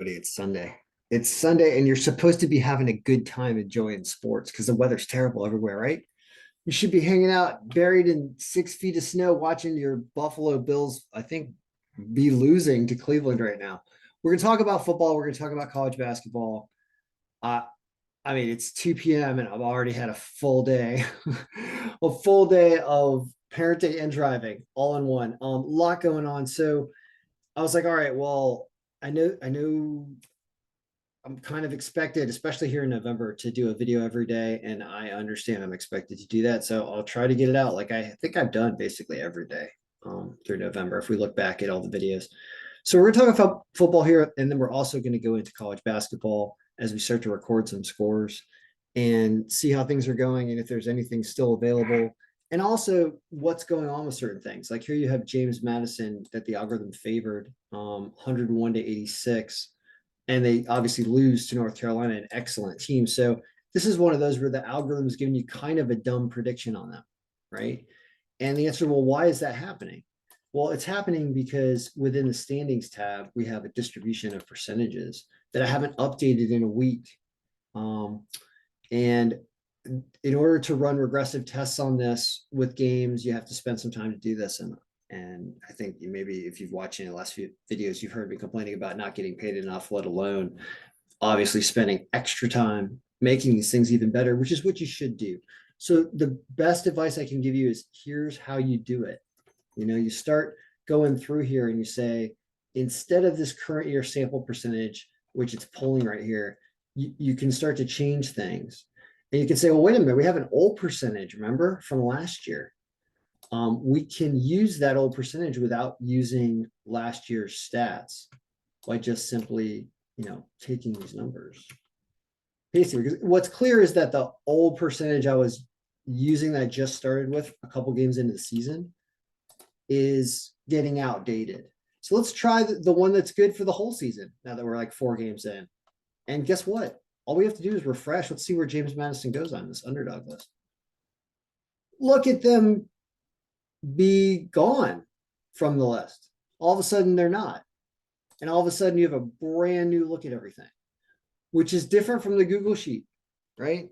Buddy, it's Sunday. It's Sunday, and you're supposed to be having a good time enjoying sports because the weather's terrible everywhere, right? You should be hanging out buried in 6 feet of snow watching your Buffalo Bills, I think, be losing to Cleveland right now. We're going to talk about football. We're going to talk about college basketball. Uh, I mean, it's 2 p.m. and I've already had a full day, a full day of parenting and driving all in one. A lot going on. So I was like, all right, well, I know I'm kind of expected, especially here in November, to do a video every day. And I understand I'm expected to do that. So I'll try to get it out. Like I think I've done basically every day through November, if we look back at all the videos. So we're going to talk about football here. And then we're also going to go into college basketball as we start to record some scores and see how things are going and if there's anything still available. And also what's going on with certain things. Like here you have James Madison that the algorithm favored 101 to 86, and they obviously lose to North Carolina, an excellent team. So this is one of those where the algorithm is giving you kind of a dumb prediction on them, right? And the answer, well, why is that happening? Well, it's happening because within the standings tab, we have a distribution of percentages that I haven't updated in a week. And in order to run regressive tests on this with games, you have to spend some time to do this. And I think maybe if you've watched any of the last few videos, you've heard me complaining about not getting paid enough, let alone obviously spending extra time making these things even better, which is what you should do. So the best advice I can give you is here's how you do it. You start going through here and you say, instead of this current year sample percentage, which it's pulling right here, you can start to change things. And you can say, well, wait a minute, we have an old percentage, remember, from last year. We can use that old percentage without using last year's stats by just simply, taking these numbers. Basically, because what's clear is that the old percentage I was using that I just started with a couple games into the season is getting outdated. So let's try the one that's good for the whole season now that we're like 4 games in. And guess what? All we have to do is refresh. Let's see where James Madison goes on this underdog list. Look at them be gone from the list. All of a sudden, they're not. And all of a sudden, you have a brand new look at everything, which is different from the Google Sheet, right?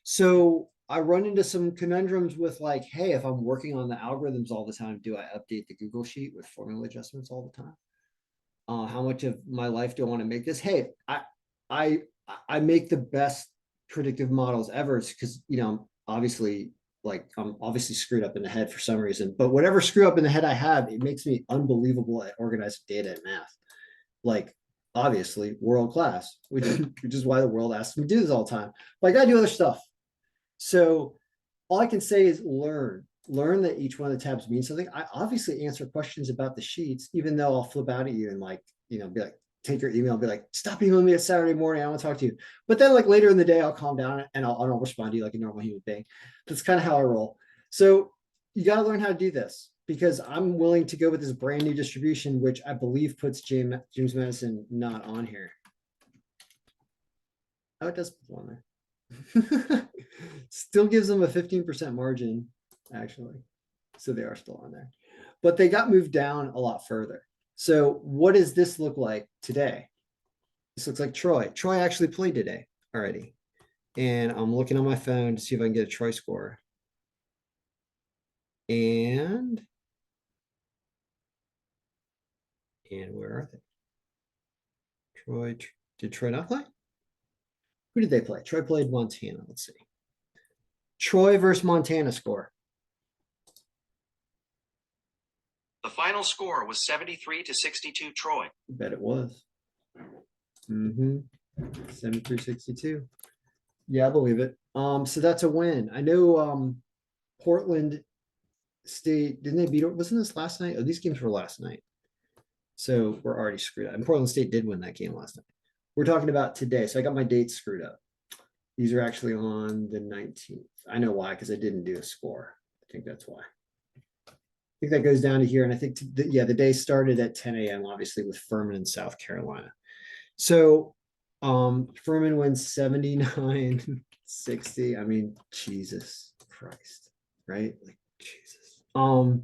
So I run into some conundrums with like, hey, if I'm working on the algorithms all the time, do I update the Google Sheet with formula adjustments all the time? How much of my life do I want to make this? Hey, I make the best predictive models ever because, obviously, like I'm obviously screwed up in the head for some reason, but whatever screw up in the head I have, it makes me unbelievable at organizing data and math. Like obviously world class, which is why the world asks me to do this all the time. But I gotta do other stuff. So all I can say is learn that each one of the tabs means something. I obviously answer questions about the sheets, even though I'll flip out at you and like, be like, take your email and be like, stop emailing me at Saturday morning. I want to talk to you. But then like later in the day, I'll calm down and I'll respond to you like a normal human being. That's kind of how I roll. So you got to learn how to do this because I'm willing to go with this brand new distribution, which I believe puts James Madison not on here. Oh, it does put on there. Still gives them a 15% margin, actually. So they are still on there. But they got moved down a lot further. So what does this look like today? This looks like Troy. Troy actually played today already. And I'm looking on my phone to see if I can get a Troy score. And where are they? Troy, did Troy not play? Who did they play? Troy played Montana. Let's see. Troy versus Montana score. The final score was 73-62 Troy. I bet it was. 73-62. Yeah, I believe it. So that's a win. I know Portland State, didn't they beat, wasn't this last night? Oh, these games were last night. So we're already screwed up. And Portland State did win that game last night. We're talking about today. So I got my dates screwed up. These are actually on the 19th. I know why, because I didn't do a score. I think that's why. I think that goes down to here. And I think, the day started at 10 a.m., obviously, with Furman in South Carolina. So Furman wins 79-60. I mean, Jesus Christ, right? Like, Jesus. I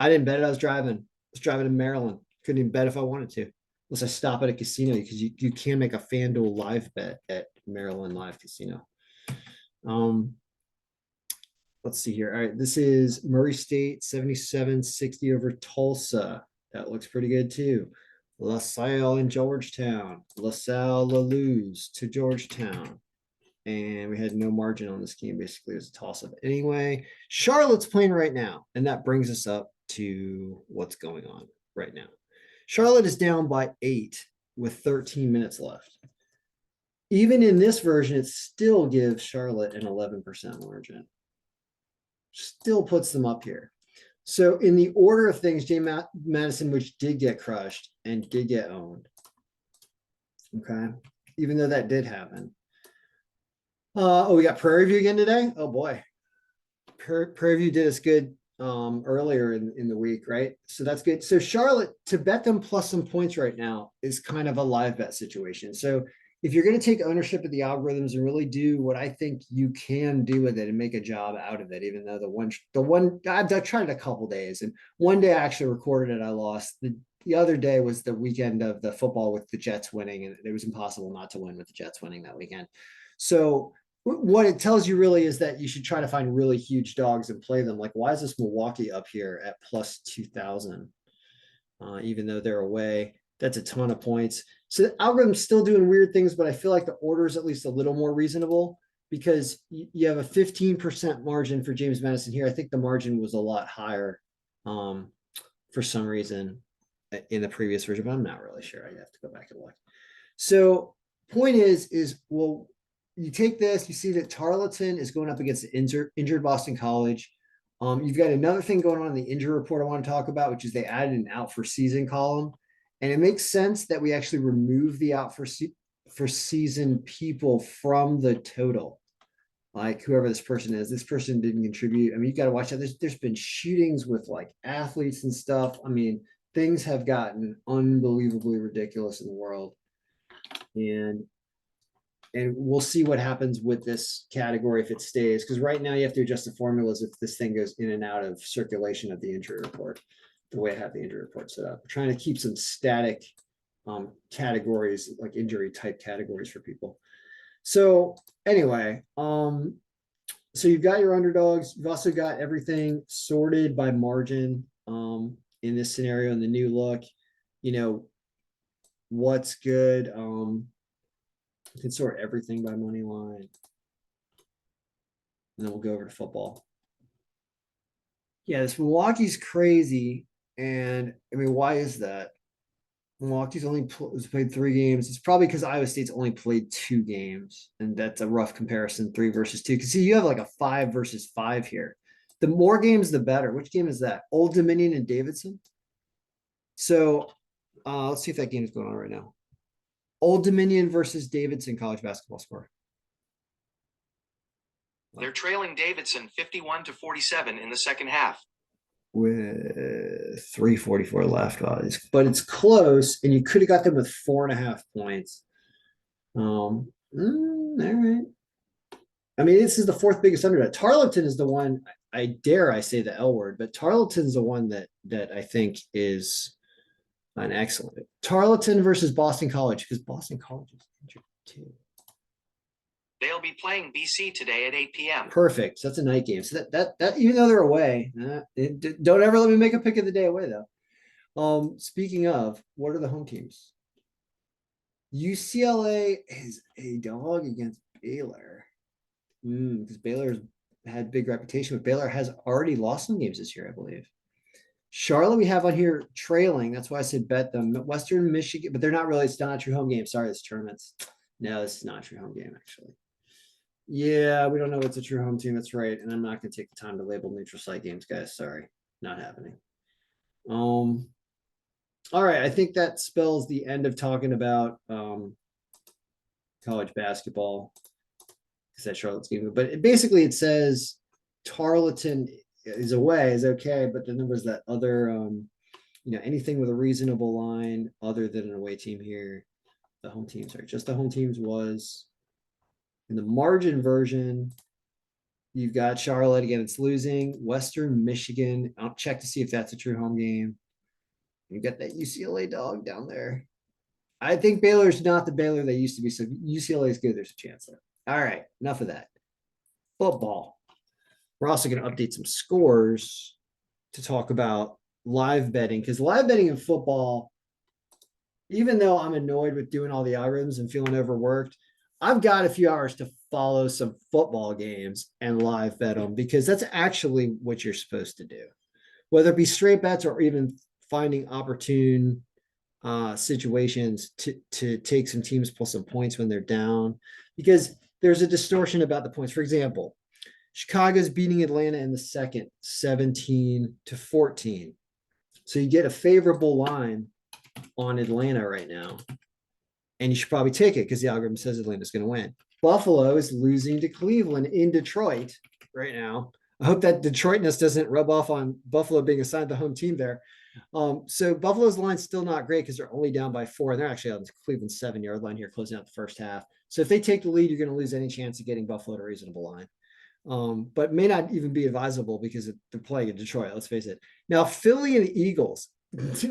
didn't bet it. I was driving to Maryland. Couldn't even bet if I wanted to. unless I stop at a casino, because you can make a FanDuel live bet at Maryland Live Casino. Let's see here. All right, this is Murray State 77-60 over Tulsa. That looks pretty good too. LaSalle and Georgetown. LaSalle lose to Georgetown. And we had no margin on this game. Basically, it was a toss-up. Anyway, Charlotte's playing right now. And that brings us up to what's going on right now. Charlotte is down by 8 with 13 minutes left. Even in this version, it still gives Charlotte an 11% margin. Still puts them up here. So in the order of things, Madison, which did get crushed and did get owned. Okay. Even though that did happen. We got Prairie View again today. Oh boy. Prairie View did us good earlier in the week, right? So that's good. So Charlotte, to bet them plus some points right now is kind of a live bet situation. So if you're going to take ownership of the algorithms and really do what I think you can do with it and make a job out of it, even though the one I've tried it a couple days, and one day I actually recorded it, I lost. The other day was the weekend of the football with the Jets winning, and it was impossible not to win with the Jets winning that weekend. So what it tells you really is that you should try to find really huge dogs and play them. Like, why is this Milwaukee up here at plus 2,000? Even though they're away, that's a ton of points. So the algorithm's still doing weird things, but I feel like the order is at least a little more reasonable because you have a 15% margin for James Madison here. I think the margin was a lot higher for some reason in the previous version, but I'm not really sure. I have to go back and look. So point is, well, you take this, you see that Tarleton is going up against the injured Boston College. You've got another thing going on in the injury report I want to talk about, which is they added an out for season column. And it makes sense that we actually remove the out for season people from the total. Like whoever this person is, this person didn't contribute. I mean, you got to watch out. There's been shootings with like athletes and stuff. I mean, things have gotten unbelievably ridiculous in the world. And we'll see what happens with this category if it stays. Because right now you have to adjust the formulas if this thing goes in and out of circulation of the injury report, the way I have the injury report set up. We're trying to keep some static categories, like injury type categories for people. So anyway, so you've got your underdogs. You've also got everything sorted by margin in this scenario in the new look. You know, what's good. You can sort everything by money line. And then we'll go over to football. Yeah, this Milwaukee's crazy. And I mean, why is that? Milwaukee's only played 3 games. It's probably because Iowa State's only played 2 games. And that's a rough comparison, 3 versus 2. Because see, you have like a 5 versus 5 here. The more games, the better. Which game is that? Old Dominion and Davidson? So let's see if that game is going on right now. Old Dominion versus Davidson college basketball score. They're trailing Davidson 51-47 in the second half. With 3:44 left, but it's close, and you could have got them with 4.5 points. All right. I mean, this is the 4th biggest underdog. Tarleton is the one. I say the L word, but Tarleton's the one that I think is an excellent. Tarleton versus Boston College, because Boston College is injured too. They'll be playing BC today at 8 p.m. Perfect. So that's a night game. So that even though they're away, don't ever let me make a pick of the day away though. Speaking of, what are the home teams? UCLA is a dog against Baylor. Because Baylor's had big reputation, but Baylor has already lost some games this year, I believe. Charlotte, we have on here trailing. That's why I said bet them. Western Michigan, but they're not really. It's not a true home game. Sorry, it's tournaments. No, this is not a true home game, actually. Yeah, we don't know what's a true home team. That's right. And I'm not going to take the time to label neutral site games, guys. Sorry, not happening. All right. I think that spells the end of talking about college basketball. Because that Charlotte's game, but basically it says Tarleton is away is okay, but then there was that other anything with a reasonable line other than an away team here. The home teams, right? Just the home teams was in the margin version. You've got Charlotte again, it's losing. Western Michigan. I'll check to see if that's a true home game. You got that UCLA dog down there. I think Baylor's not the Baylor they used to be. So UCLA is good. There's a chance there. All right, enough of that. Football. We're also going to update some scores to talk about live betting because live betting in football, even though I'm annoyed with doing all the algorithms and feeling overworked, I've got a few hours to follow some football games and live bet them because that's actually what you're supposed to do. Whether it be straight bets or even finding opportune situations to take some teams pull some points when they're down because there's a distortion about the points. For example, Chicago's beating Atlanta in the second 17-14. So you get a favorable line on Atlanta right now. And you should probably take it because the algorithm says Atlanta's going to win. Buffalo is losing to Cleveland in Detroit right now. I hope that Detroitness doesn't rub off on Buffalo being assigned the home team there. So Buffalo's line's still not great because they're only down by 4. And they're actually on Cleveland's 7-yard line here, closing out the first half. So if they take the lead, you're going to lose any chance of getting Buffalo to a reasonable line. But may not even be advisable because they're playing in Detroit. Let's face it. Now, Philly and the Eagles,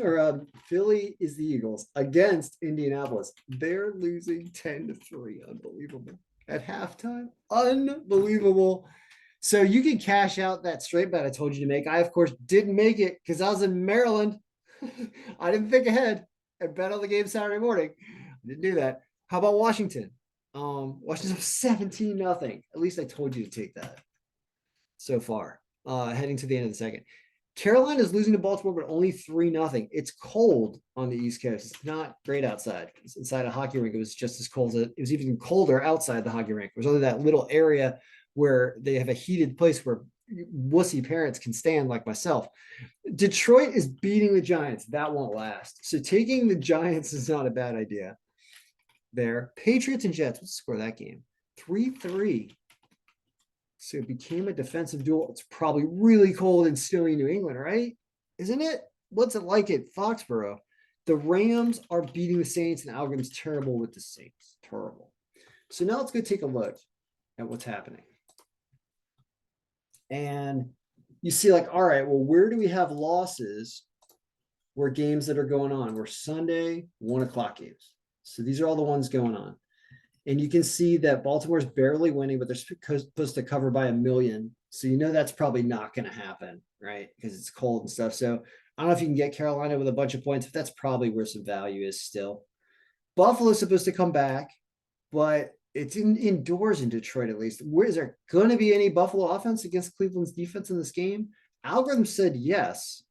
or Philly is the Eagles against Indianapolis. They're losing 10-3. Unbelievable. At halftime. Unbelievable. So you can cash out that straight bet I told you to make. I, of course, didn't make it because I was in Maryland. I didn't think ahead. I bet on the game Saturday morning. I didn't do that. How about Washington? Washington's 17-0. At least I told you to take that so far. Heading to the end of the second. Carolina is losing to Baltimore, but only 3-0. It's cold on the East Coast. It's not great outside. It's inside a hockey rink. It was just as cold. It was even colder outside the hockey rink. There's only that little area where they have a heated place where wussy parents can stand like myself. Detroit is beating the Giants. That won't last. So taking the Giants is not a bad idea there. Patriots and Jets. Let's score that game. 3-3. So it became a defensive duel. It's probably really cold and snowy in New England, right? Isn't it? What's it like at Foxborough? The Rams are beating the Saints, and the algorithm's terrible with the Saints. Terrible. So now let's go take a look at what's happening. And you see, like, all right, well, where do we have losses where games that are going on? We're Sunday, 1:00 games. So these are all the ones going on. And you can see that Baltimore's barely winning, but they're supposed to cover by 1 million. So you know that's probably not going to happen, right? Because it's cold and stuff. So I don't know if you can get Carolina with a bunch of points, but that's probably where some value is still. Buffalo's supposed to come back, but it's indoors in Detroit at least. Where is there going to be any Buffalo offense against Cleveland's defense in this game? Algorithm said yes.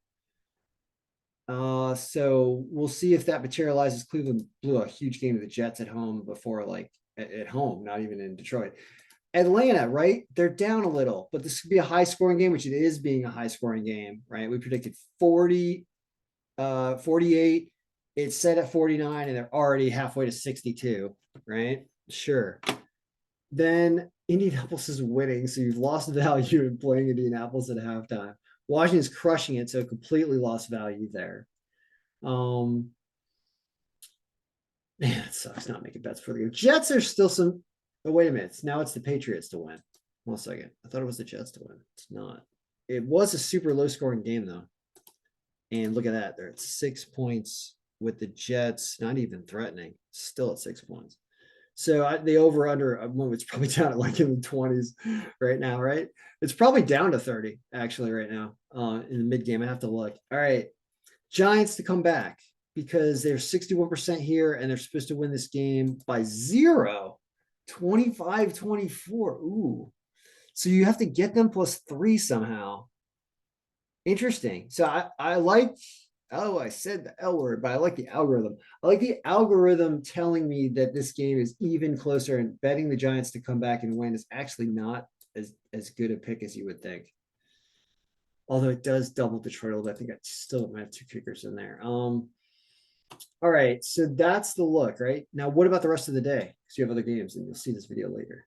So we'll see if that materializes. Cleveland blew a huge game to the Jets at home before, like at home, not even in Detroit. Atlanta, right? They're down a little, but this could be a high scoring game, which it is being a high scoring game, right? We predicted 48. It's set at 49, and they're already halfway to 62, right? Sure. Then Indianapolis is winning, so you've lost value in playing Indianapolis at halftime. Washington's crushing it, so completely lost value there. Man, it sucks not making bets for the game. Jets are still some. Oh, wait a minute. Now it's the Patriots to win. 1 second. I thought it was the Jets to win. It's not. It was a super low scoring game, though. And look at that. They're at 6 points with the Jets, not even threatening. Still at 6 points. So the over under it's probably down at like in the 20s right now, right? It's probably down to 30 actually right now in the mid game. I have to look. All right. Giants to come back because they're 61% here and they're supposed to win this game by 0, 25-24. Ooh. So you have to get them +3 somehow. Interesting. So I like, I said the L word, but I like the algorithm. I like the algorithm telling me that this game is even closer, and betting the Giants to come back and win is actually not as good a pick as you would think. Although it does double Detroit a little bit. I think I still might have 2 kickers in there. All right, so that's the look, right? Now, what about the rest of the day? Because you have other games, and you'll see this video later.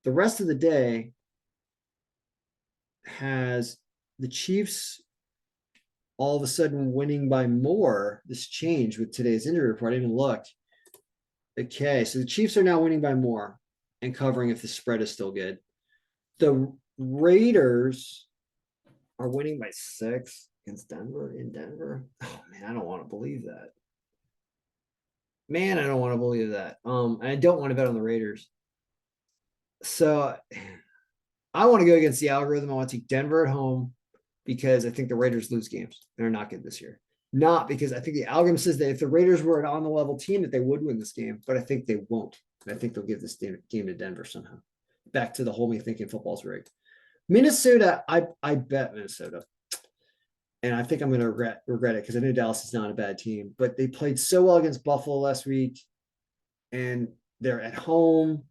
The rest of the day has the Chiefs all of a sudden winning by more. This changed with today's injury report. I didn't even look. Okay, so the Chiefs are now winning by more and covering if the spread is still good. The Raiders are winning by 6 against Denver in Denver. Oh man, I don't want to believe that. Man, I don't want to believe that. I don't want to bet on the Raiders. So I want to go against the algorithm. I want to take Denver at home because I think the Raiders lose games. They're not good this year. Not because I think the algorithm says that if the Raiders were an on the level team, that they would win this game, but I think they won't. I think they'll give this game to Denver somehow. Back to the whole me thinking football's rigged. Minnesota, I bet Minnesota. And I think I'm going to regret it because I know Dallas is not a bad team, but they played so well against Buffalo last week, and they're at home,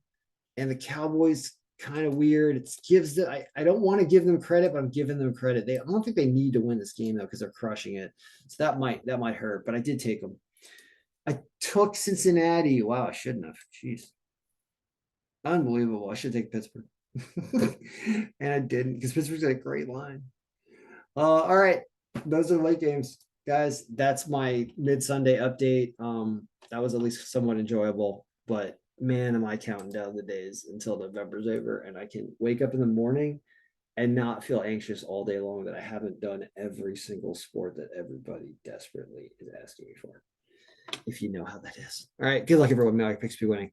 and the Cowboys kind of weird. It gives the I don't want to give them credit, but I'm giving them credit. I don't think they need to win this game though because they're crushing it. So that might hurt, but I did take them. I took Cincinnati. Wow, I shouldn't have. Jeez, unbelievable. I should take Pittsburgh, and I didn't because Pittsburgh's got a great line. All right, those are the late games, guys. That's my mid Sunday update. That was at least somewhat enjoyable, but man, am I counting down the days until November's over, and I can wake up in the morning and not feel anxious all day long that I haven't done every single sport that everybody desperately is asking me for. If you know how that is. All right, good luck, everyone. Mallory Picks be winning.